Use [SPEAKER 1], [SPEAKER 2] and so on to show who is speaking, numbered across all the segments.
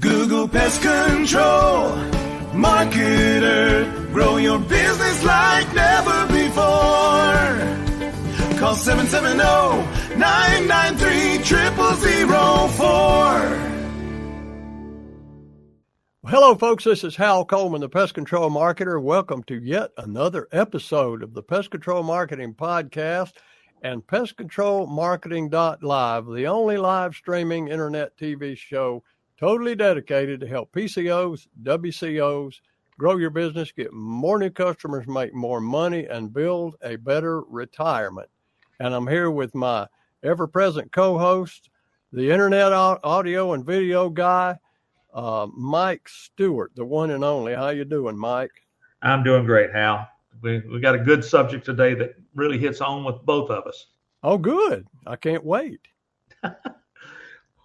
[SPEAKER 1] Google Pest Control Marketer. Grow your business like never before. Call 770-993-0004.
[SPEAKER 2] Hello, folks. This is Hal Coleman, the Pest Control Marketer. Welcome to yet another episode of the Pest Control Marketing Podcast and PestControlMarketing.live, the only live streaming internet TV show totally dedicated to help PCOs, WCOs, grow your business, get more new customers, make more money, and build a better retirement. And I'm here with my ever-present co-host, the internet audio and video guy, Mike Stewart, the one and only. How you doing, Mike?
[SPEAKER 3] I'm doing great, Hal. We got a good subject today that really hits on with both of us.
[SPEAKER 2] Oh, good. I can't wait.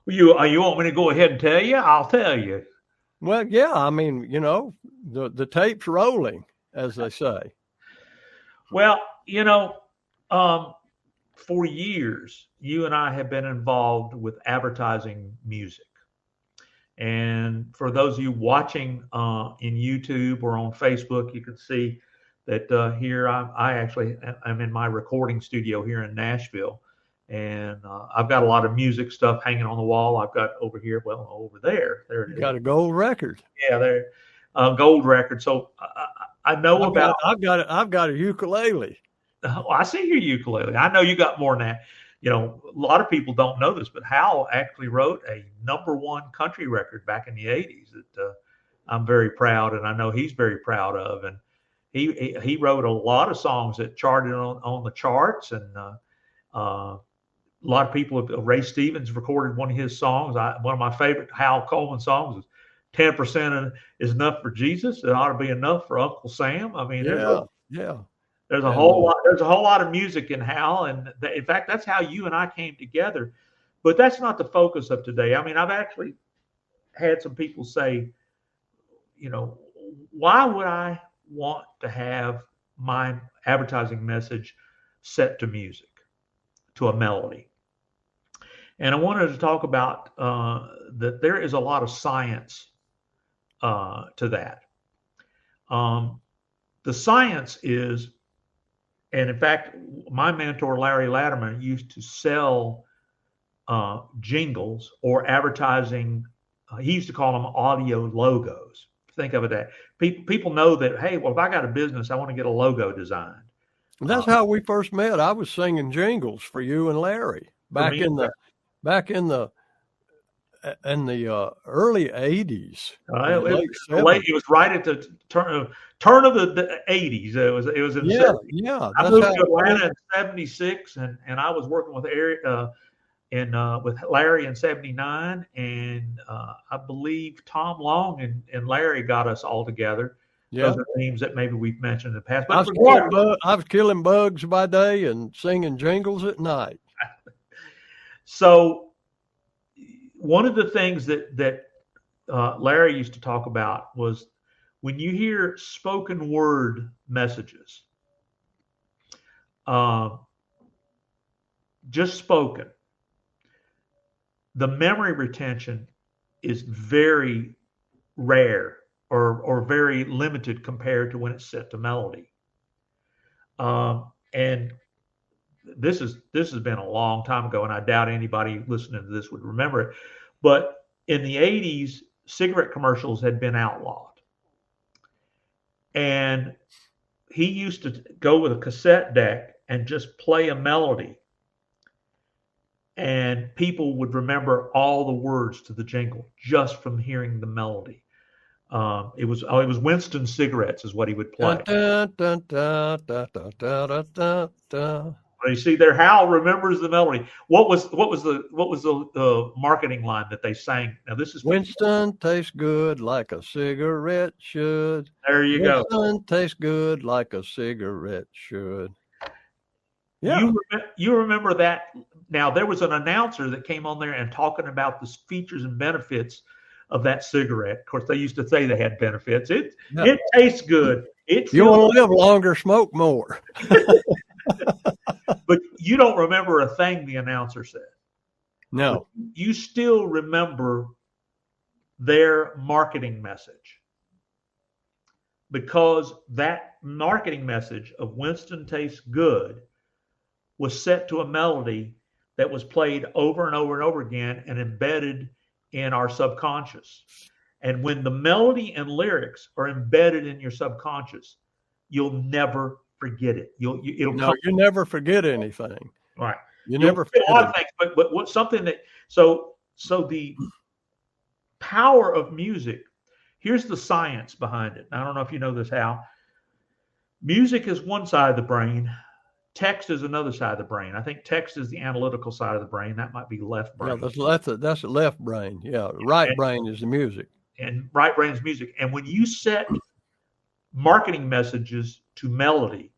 [SPEAKER 3] You want me to go ahead and tell you? I'll tell you.
[SPEAKER 2] Well, yeah. I mean, you know, the tape's rolling, as they say.
[SPEAKER 3] Well, for years, you and I have been involved with advertising music. And for those of you watching in YouTube or on Facebook, you can see that here I actually am in my recording studio here in Nashville. And I've got a lot of music stuff hanging on the wall. I've got over here, over there. There it is.
[SPEAKER 2] Got a gold record.
[SPEAKER 3] Yeah, there, gold record. So I know
[SPEAKER 2] I've got a ukulele.
[SPEAKER 3] Oh, I see your ukulele. I know you got more than that. You know, a lot of people don't know this, but Hal actually wrote a #1 country record back in the 80s that I'm very proud, and I know he's very proud of. And he wrote a lot of songs that charted on the charts, and a lot of people. Ray Stevens recorded one of his songs. One of my favorite Hal Coleman songs is 10% is enough for Jesus. It ought to be enough for Uncle Sam. I mean, there's a whole lot. There's a whole lot of music in Hal, and in fact, that's how you and I came together. But that's not the focus of today. I mean, I've actually had some people say, why would I want to have my advertising message set to music, to a melody? And I wanted to talk about that there is a lot of science to that. The science is, and in fact, my mentor, Larry Latterman, used to sell jingles or advertising. He used to call them audio logos. Think of it that people know that, hey, well, if I got a business, I want to get a logo designed.
[SPEAKER 2] That's how we first met. I was singing jingles for you and Larry back in the early 80s.
[SPEAKER 3] It was right at the turn of the 80s. It was in the 70s.
[SPEAKER 2] Yeah.
[SPEAKER 3] I moved to Atlanta in 76, and I was working with with Larry in 79, and I believe Tom Long and Larry got us all together. Yeah. Those are names that maybe we've mentioned in the past. But
[SPEAKER 2] I was killing bugs by day and singing jingles at night.
[SPEAKER 3] So one of the things that Larry used to talk about was when you hear spoken word messages, just spoken, the memory retention is very rare or very limited compared to when it's set to melody. And this has been a long time ago, and I doubt anybody listening to this would remember it. But in the 80s, cigarette commercials had been outlawed. And he used to go with a cassette deck and just play a melody. And people would remember all the words to the jingle just from hearing the melody. It was Winston cigarettes is what he would play. You see there, Hal remembers the melody. What was the marketing line that they sang? Now this is
[SPEAKER 2] Winston tastes good like a cigarette should.
[SPEAKER 3] There you go.
[SPEAKER 2] Winston tastes good like a cigarette should.
[SPEAKER 3] Yeah. You remember that? Now there was an announcer that came on there and talking about the features and benefits of that cigarette. Of course, they used to say they had benefits. It tastes good.
[SPEAKER 2] You want to live longer, smoke more.
[SPEAKER 3] But you don't remember a thing the announcer said.
[SPEAKER 2] No.
[SPEAKER 3] You still remember their marketing message, because that marketing message of Winston tastes good was set to a melody that was played over and over and over again and embedded in our subconscious. And when the melody and lyrics are embedded in your subconscious, you'll never forget it. It'll
[SPEAKER 2] No,
[SPEAKER 3] come.
[SPEAKER 2] you never forget anything.
[SPEAKER 3] Right.
[SPEAKER 2] You
[SPEAKER 3] You'll
[SPEAKER 2] never
[SPEAKER 3] forget
[SPEAKER 2] forget
[SPEAKER 3] a lot of
[SPEAKER 2] it.
[SPEAKER 3] things, but what's something that so the power of music. Here's the science behind it. I don't know if you know this, Hal. Music is one side of the brain. Text is another side of the brain. I think text is the analytical side of the brain. That might be left
[SPEAKER 2] Yeah,
[SPEAKER 3] brain.
[SPEAKER 2] that's the left brain. Yeah, the right
[SPEAKER 3] And-
[SPEAKER 2] brain is the music.
[SPEAKER 3] And right brain is music. And when you set marketing messages to melody,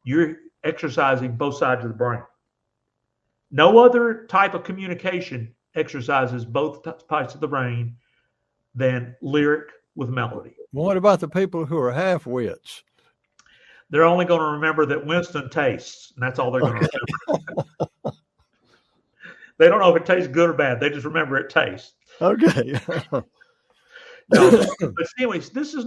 [SPEAKER 3] you're exercising both sides of the brain. No other type of communication exercises both parts of the brain than lyric with melody.
[SPEAKER 2] What about the people who are half-wits?
[SPEAKER 3] They're only going to remember that Winston tastes, and that's all they're going to remember. They don't know if it tastes good or bad. They just remember it tastes.
[SPEAKER 2] Okay.
[SPEAKER 3] No, but anyways, this is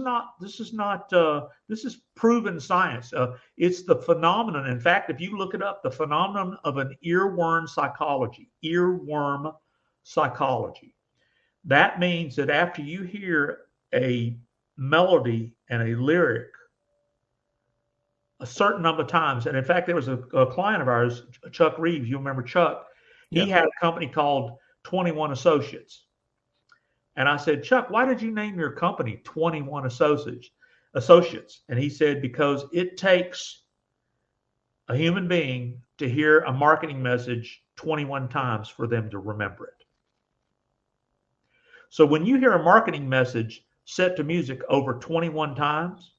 [SPEAKER 3] proven science. It's the phenomenon. In fact, if you look it up, the phenomenon of an earworm psychology. That means that after you hear a melody and a lyric a certain number of times, and in fact, there was a client of ours, Chuck Reeves. You remember Chuck? He had a company called 21 Associates. And I said, Chuck, why did you name your company 21 Associates? And he said, because it takes a human being to hear a marketing message 21 times for them to remember it. So when you hear a marketing message set to music over 21 times,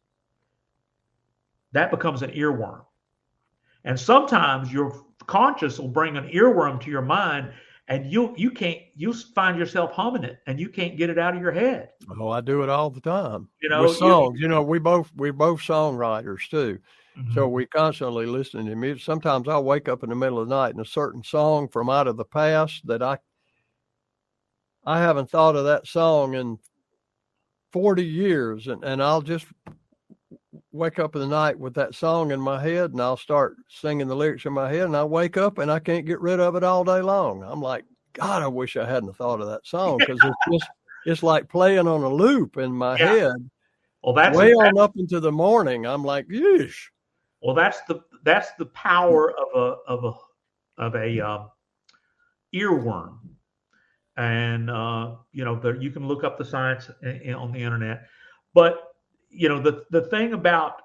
[SPEAKER 3] that becomes an earworm. And sometimes your conscious will bring an earworm to your mind, and you find yourself humming it, and you can't get it out of your head.
[SPEAKER 2] Oh, I do it all the time.
[SPEAKER 3] With
[SPEAKER 2] songs. We're both songwriters too.
[SPEAKER 3] Mm-hmm.
[SPEAKER 2] So we constantly listen to music. Sometimes I'll wake up in the middle of the night and a certain song from out of the past that I haven't thought of that song in 40 years, and I'll just wake up in the night with that song in my head, and I'll start singing the lyrics in my head, and I wake up and I can't get rid of it all day long. I'm like, God, I wish I hadn't thought of that song, because it's like playing on a loop in my head.
[SPEAKER 3] Well, that's
[SPEAKER 2] on up into the morning. I'm like, yeesh.
[SPEAKER 3] Well, that's the power of a earworm, and you can look up the science on the internet, but the thing about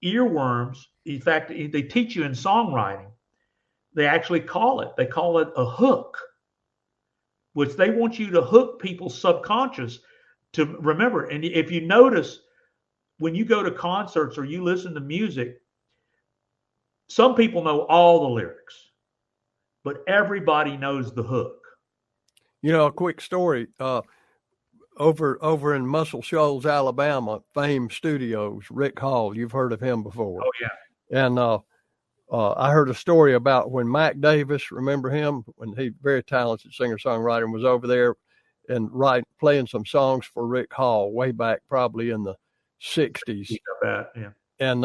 [SPEAKER 3] earworms, in fact, they teach you in songwriting, they call it a hook, which they want you to hook people's subconscious to remember. And if you notice, when you go to concerts or you listen to music, some people know all the lyrics, but everybody knows the hook.
[SPEAKER 2] A quick story. Over in Muscle Shoals, Alabama, Fame Studios, Rick Hall, you've heard of him before.
[SPEAKER 3] Oh, yeah.
[SPEAKER 2] And I heard a story about when Mac Davis, remember him, when he, very talented singer-songwriter, was over there and playing some songs for Rick Hall way back probably in the 60s.
[SPEAKER 3] Yeah.
[SPEAKER 2] And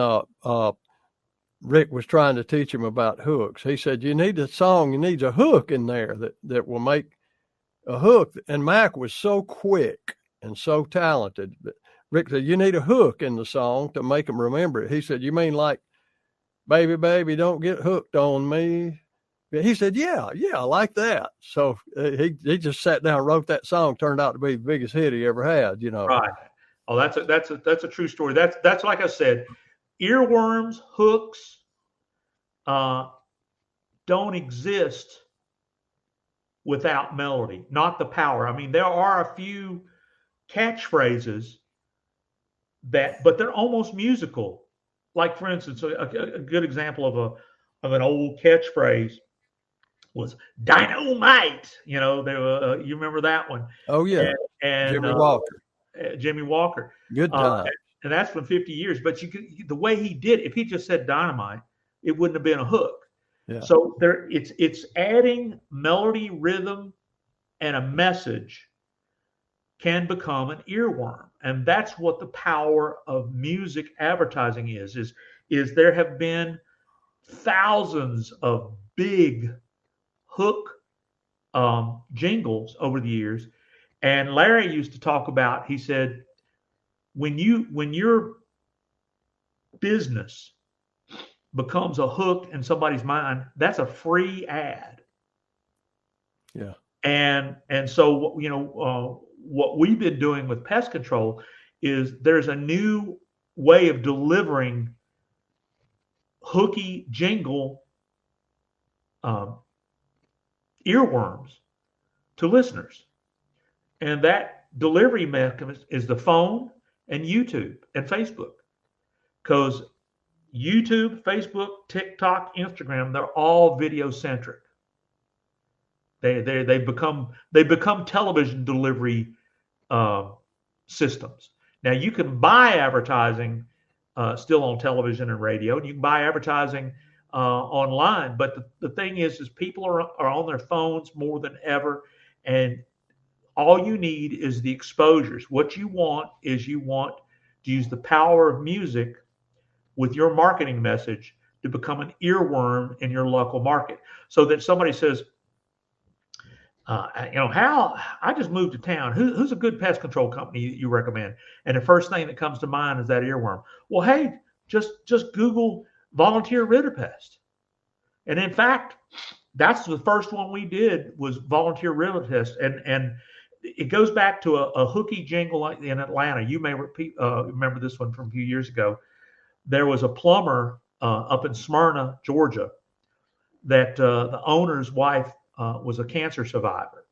[SPEAKER 2] Rick was trying to teach him about hooks. He said, you need a hook in there that will make a hook. And Mac was so quick and so talented. Rick said, you need a hook in the song to make them remember it. He said, you mean like, baby, baby, don't get hooked on me? He said, yeah, I like that. So he just sat down and wrote that song. Turned out to be the biggest hit he ever had,
[SPEAKER 3] Right. Oh, that's a true story. That's like I said, earworms, hooks, don't exist without melody, not the power. I mean, there are a few catchphrases but they're almost musical. Like, for instance, a good example of an old catchphrase was dynamite. You remember that one?
[SPEAKER 2] Oh yeah,
[SPEAKER 3] and Jimmy Walker.
[SPEAKER 2] Good time.
[SPEAKER 3] And that's from 50 years. But the way he did, if he just said dynamite, it wouldn't have been a hook.
[SPEAKER 2] Yeah.
[SPEAKER 3] So it's adding melody, rhythm, and a message can become an earworm. And that's what the power of music advertising is there have been thousands of big hook jingles over the years. And Larry used to talk about, he said, when your business becomes a hook in somebody's mind, that's a free ad.
[SPEAKER 2] Yeah.
[SPEAKER 3] And so, what we've been doing with pest control is there's a new way of delivering hooky jingle earworms to listeners. And that delivery mechanism is the phone and YouTube and Facebook. Because YouTube, Facebook, TikTok, Instagram, they're all video centric. They become television delivery systems. Now you can buy advertising still on television and radio, and you can buy advertising online. But the thing is people are on their phones more than ever, and all you need is the exposures. What you want is you want to use the power of music with your marketing message to become an earworm in your local market, so that somebody says, Hal, I just moved to town. Who's a good pest control company you recommend? And the first thing that comes to mind is that earworm. Well, hey, just Google volunteer ritterpest. And in fact, that's the first one we did was volunteer ritterpest. And it goes back to a hooky jingle in Atlanta. You may remember this one from a few years ago. There was a plumber up in Smyrna, Georgia, that the owner's wife was a cancer survivor.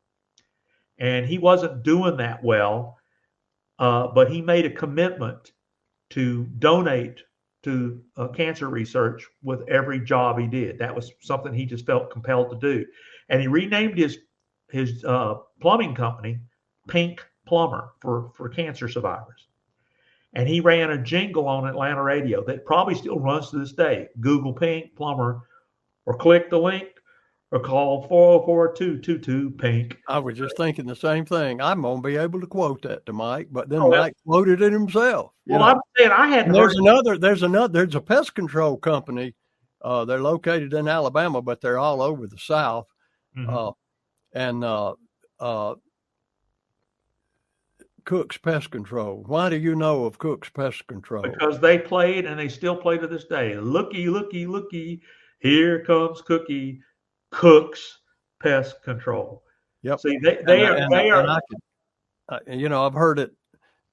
[SPEAKER 3] And he wasn't doing that well, but he made a commitment to donate to cancer research with every job he did. That was something he just felt compelled to do. And he renamed his plumbing company Pink Plumber for cancer survivors. And he ran a jingle on Atlanta radio that probably still runs to this day. Google Pink Plumber or click the link or call 404-222-PINK.
[SPEAKER 2] I was just thinking the same thing. I'm going to be able to quote that to Mike, but then
[SPEAKER 3] Oh,
[SPEAKER 2] Mike quoted it himself.
[SPEAKER 3] Well, I'm saying I had
[SPEAKER 2] there's a pest control company. They're located in Alabama, but they're all over the South.
[SPEAKER 3] Mm-hmm.
[SPEAKER 2] Cook's Pest Control. Why do you know of Cook's Pest Control?
[SPEAKER 3] Because they played and they still play to this day. Looky, looky, looky. Here comes Cookie. Cook's Pest Control.
[SPEAKER 2] Yep.
[SPEAKER 3] See, they are.
[SPEAKER 2] I've heard it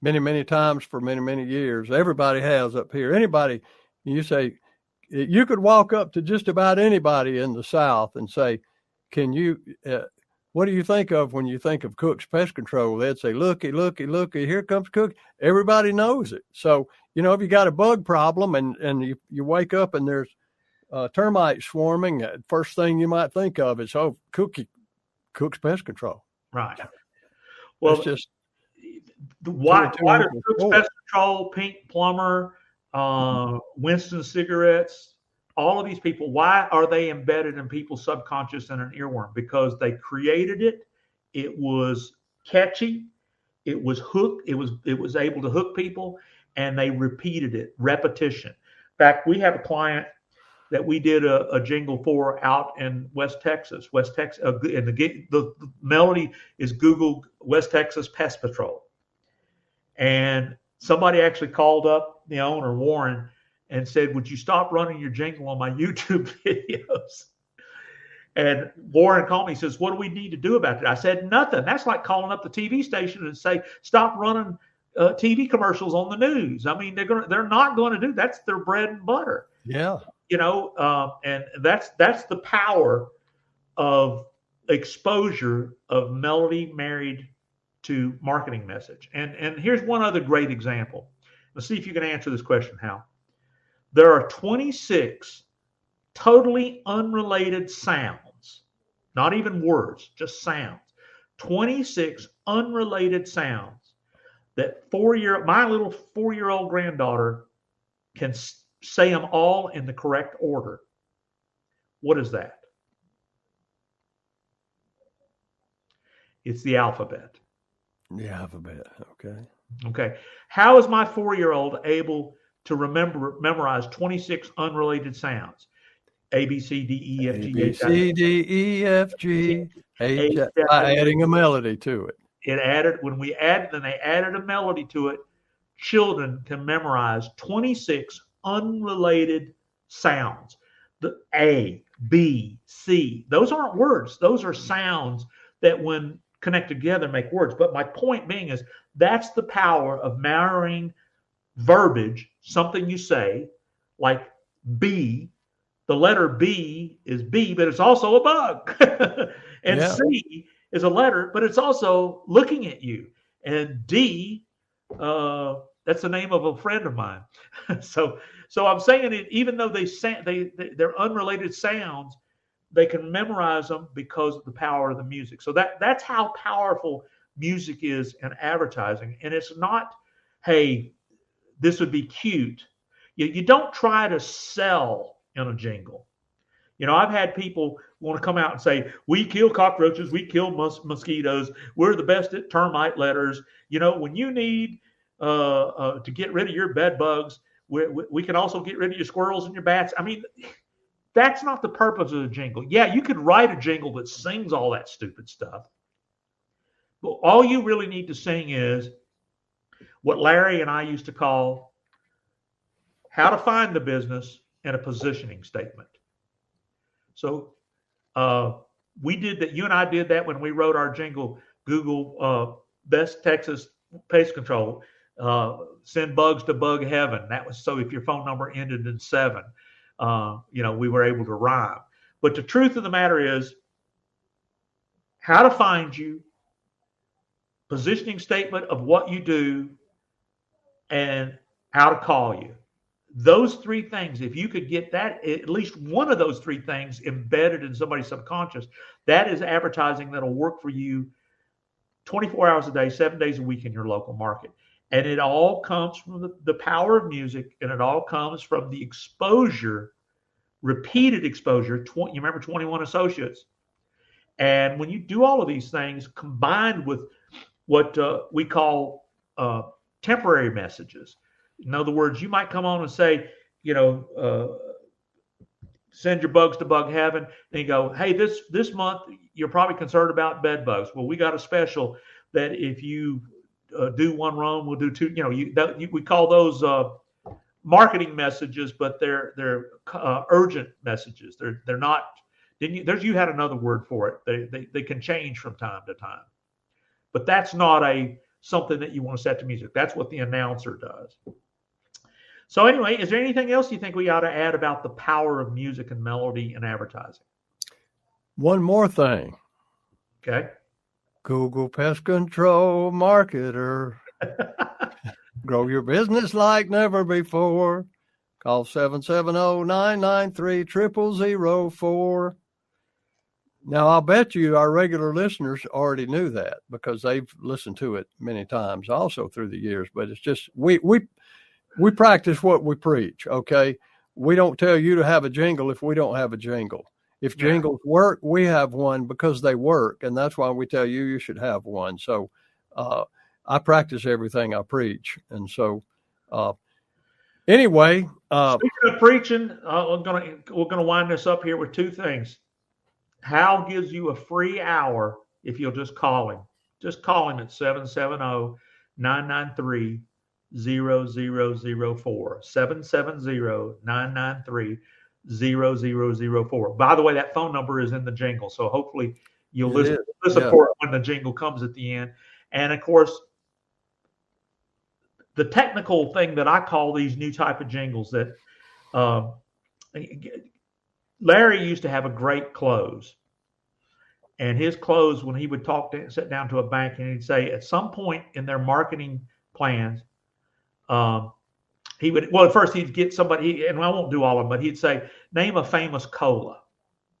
[SPEAKER 2] many, many times for many, many years. Everybody has up here. Anybody, you say, you could walk up to just about anybody in the South and say, can you, what do you think of when you think of Cook's Pest Control? They'd say, looky, looky, looky, here comes Cook. Everybody knows it. So, if you got a bug problem and you wake up and there's termites swarming, first thing you might think of is, Cook's Pest Control.
[SPEAKER 3] Right. Well,
[SPEAKER 2] it's just
[SPEAKER 3] why does Cook's Pest Control, Pink Plumber, Winston Cigarettes, all of these people, why are they embedded in people's subconscious and an earworm? Because they created it. It was catchy. It was hooked. It was able to hook people, and they repeated it. Repetition. In fact, we have a client that we did a jingle for out in West Texas. And the melody is Google West Texas Pest Patrol. And somebody actually called up the owner, Warren, and said, would you stop running your jingle on my YouTube videos? And Warren called me and says, what do we need to do about it? I said, nothing. That's like calling up the TV station and say, stop running TV commercials on the news. I mean, they're not going to do, that's their bread and butter.
[SPEAKER 2] Yeah.
[SPEAKER 3] And that's the power of exposure of melody married to marketing message. And here's one other great example. Let's see if you can answer this question, Hal. There are 26 totally unrelated sounds, not even words, just sounds. 26 unrelated sounds that my little 4-year-old granddaughter can say them all in the correct order. What is that? It's the alphabet.
[SPEAKER 2] The alphabet. Okay.
[SPEAKER 3] Okay. How is my 4-year-old able to memorize 26 unrelated sounds? A, B, C, D, E, F,
[SPEAKER 2] A,
[SPEAKER 3] G,
[SPEAKER 2] B,
[SPEAKER 3] H, I,
[SPEAKER 2] C, D, E, F, G, H,
[SPEAKER 3] H, I,
[SPEAKER 2] by adding a melody to it.
[SPEAKER 3] It added, when we added, then they added a melody to it. Children can memorize 26 unrelated sounds. The A, B, C, those aren't words. Those are sounds that when connected together make words. But my point being is that's the power of marrying verbiage, something you say, like B. The letter B is B, but it's also a bug. And
[SPEAKER 2] Yeah.
[SPEAKER 3] C is a letter, but it's also looking at you. And D, that's the name of a friend of mine. so, so I'm saying it. Even though they're unrelated sounds, they can memorize them because of the power of the music. So that's how powerful music is in advertising. And it's not, hey, this would be cute. You don't try to sell in a jingle. You know, I've had people want to come out and say, we kill cockroaches, we kill mosquitoes, we're the best at termite letters. You know, when you need to get rid of your bed bugs, we can also get rid of your squirrels and your bats. I mean, that's not the purpose of the jingle. Yeah, you could write a jingle that sings all that stupid stuff. But all you really need to sing is what Larry and I used to call how to find the business and a positioning statement. So we did that. You and I did that when we wrote our jingle, Google Best Texas Pest Control, send bugs to bug heaven. That was so if your phone number ended in 7, we were able to rhyme. But the truth of the matter is how to find you, positioning statement of what you do, and how to call you. Those 3 things, if you could get that, at least one of those 3 things embedded in somebody's subconscious, that is advertising that'll work for you 24 hours a day, 7 days a week in your local market. And it all comes from the power of music, and it all comes from the exposure, repeated exposure. You remember 21 Associates? And when you do all of these things combined with what we call temporary messages. In other words, you might come on and say, send your bugs to bug heaven. And you go, hey, this month you're probably concerned about bed bugs. Well, we got a special that if you do 1 roam, we'll do 2. We call those marketing messages, but they're urgent messages. They're not. You had another word for it. They can change from time to time, but that's not something that you want to set to music. That's what the announcer does. So anyway, is there anything else you think we ought to add about the power of music and melody in advertising?
[SPEAKER 2] One more thing.
[SPEAKER 3] Okay.
[SPEAKER 2] Google Pest Control Marketer. Grow your business like never before. Call 770-993-0004. Now, I'll bet you our regular listeners already knew that because they've listened to it many times also through the years. But it's just we practice what we preach, okay? We don't tell you to have a jingle if we don't have a jingle. If jingles work, we have one because they work, and that's why we tell you should have one. So I practice everything I preach. And so anyway.
[SPEAKER 3] Speaking of preaching, we're gonna wind this up here with 2 things. Hal gives you a free hour if you'll just call him. Just call him at 770-993-0004. 770-993-0004. By the way, that phone number is in the jingle, so hopefully you'll listen for it when the jingle comes at the end. And of course, the technical thing that I call these new type of jingles that Larry used to have a great close. And his close, when he would sit down to a bank and he'd say, at some point in their marketing plans, he would, at first he'd get somebody, and I won't do all of them, but he'd say, name a famous cola.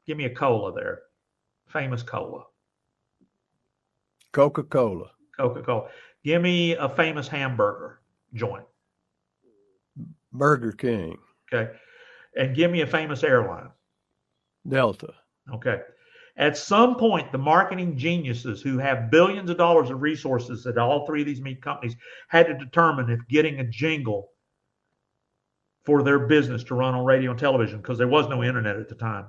[SPEAKER 3] Give me a cola there. Famous cola.
[SPEAKER 2] Coca-Cola.
[SPEAKER 3] Coca-Cola. Give me a famous hamburger joint.
[SPEAKER 2] Burger King.
[SPEAKER 3] Okay. And give me a famous airline.
[SPEAKER 2] Delta.
[SPEAKER 3] Okay. At some point, the marketing geniuses who have billions of dollars of resources at all three of these meat companies had to determine if getting a jingle for their business to run on radio and television, because there was no internet at the time,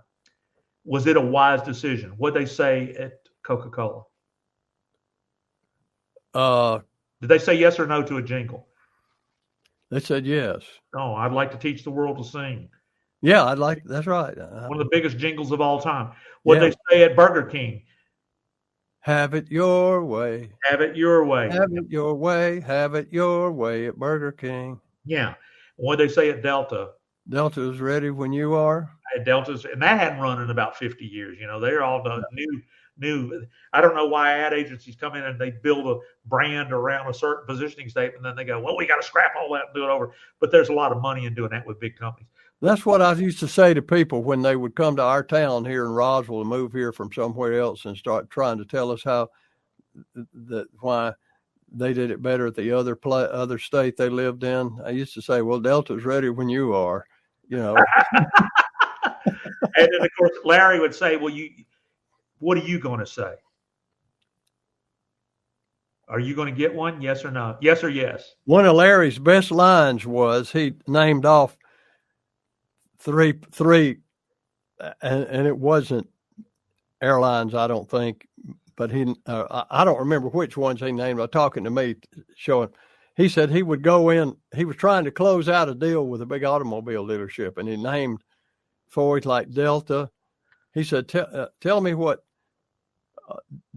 [SPEAKER 3] was it a wise decision? What'd they say at Coca-Cola? Did they say yes or no to a jingle?
[SPEAKER 2] They said yes.
[SPEAKER 3] Oh, I'd like to teach the world to sing.
[SPEAKER 2] Yeah, that's right.
[SPEAKER 3] One of the biggest jingles of all time. What'd they say at Burger King?
[SPEAKER 2] Have it your way.
[SPEAKER 3] Have it your way.
[SPEAKER 2] Have it your way. Have it your way at Burger King.
[SPEAKER 3] Yeah. What'd they say at Delta?
[SPEAKER 2] Delta's ready when you are.
[SPEAKER 3] At Delta's, and that hadn't run in about 50 years. You know, they're all the new. I don't know why ad agencies come in and they build a brand around a certain positioning statement, and then they go, well, we got to scrap all that and do it over. But there's a lot of money in doing that with big companies.
[SPEAKER 2] That's what I used to say to people when they would come to our town here in Roswell and move here from somewhere else and start trying to tell us why they did it better at the other state they lived in. I used to say, well, Delta's ready when you are, you know.
[SPEAKER 3] And then, of course, Larry would say, well, what are you going to say? Are you going to get one? Yes or no? Yes or yes?
[SPEAKER 2] One of Larry's best lines was he named off three, and it wasn't airlines, I don't think, but I don't remember which ones he named. Talking to me, showing, he said he would go in. He was trying to close out a deal with a big automobile dealership, and he named for it like Delta. He said, "Tell me what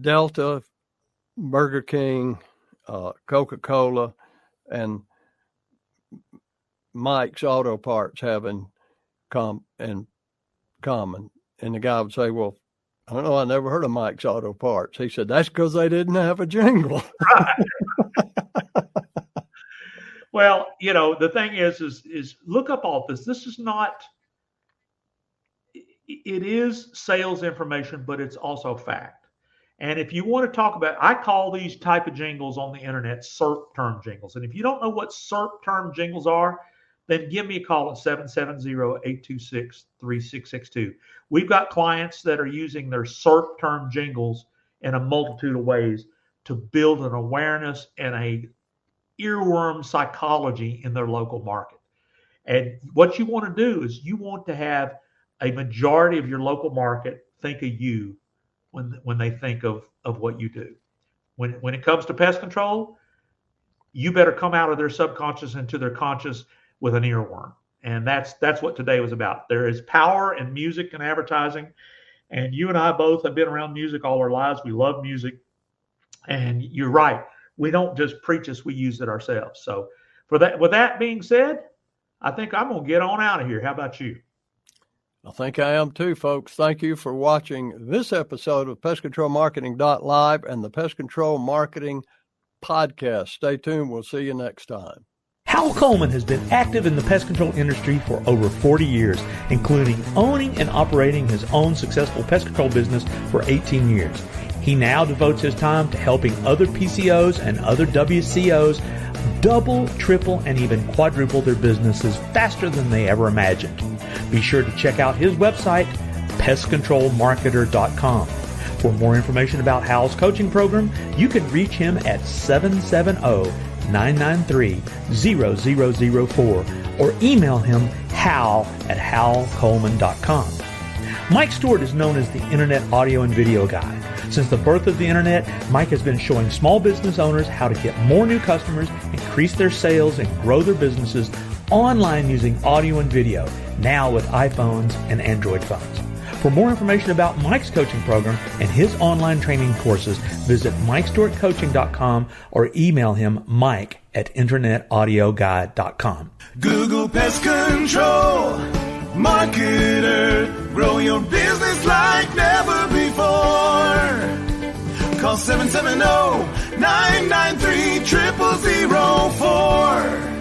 [SPEAKER 2] Delta, Burger King, Coca-Cola, and Mike's Auto Parts have in common." And the guy would say, well, I don't know, I never heard of Mike's Auto Parts. He said, that's because they didn't have a jingle.
[SPEAKER 3] Right. Well, you know, the thing is look up all this. This is not, it is sales information, but it's also fact. And if you want to talk about, I call these type of jingles on the internet SERP term jingles. And if you don't know what SERP term jingles are, then give me a call at 770-826-3662. We've got clients that are using their SERP term jingles in a multitude of ways to build an awareness and a earworm psychology in their local market. And what you want to do is you want to have a majority of your local market think of you when they think of what you do. When it comes to pest control, you better come out of their subconscious into their conscious with an earworm. And that's what today was about. There is power in music and advertising. And you and I both have been around music all our lives. We love music. And you're right. We don't just preach this, we use it ourselves. So with that being said, I think I'm going to get on out of here. How about you?
[SPEAKER 2] I think I am too, folks. Thank you for watching this episode of PestControlMarketing.live and the Pest Control Marketing Podcast. Stay tuned. We'll see you next time.
[SPEAKER 4] Hal Coleman has been active in the pest control industry for over 40 years, including owning and operating his own successful pest control business for 18 years. He now devotes his time to helping other PCOs and other WCOs double, triple, and even quadruple their businesses faster than they ever imagined. Be sure to check out his website, pestcontrolmarketer.com. For more information about Hal's coaching program, you can reach him at 770-993-0004 or email him hal@halcoleman.com. Mike Stewart is known as the Internet audio and video guy. Since the birth of the Internet, Mike has been showing small business owners how to get more new customers, increase their sales, and grow their businesses online using audio and video, now with iPhones and Android phones. For more information about Mike's coaching program and his online training courses, visit MikeStewartCoaching.com or email him mike@internetaudioguide.com.
[SPEAKER 1] Google Pest Control Marketer. Grow your business like never before. Call 770-993-0004.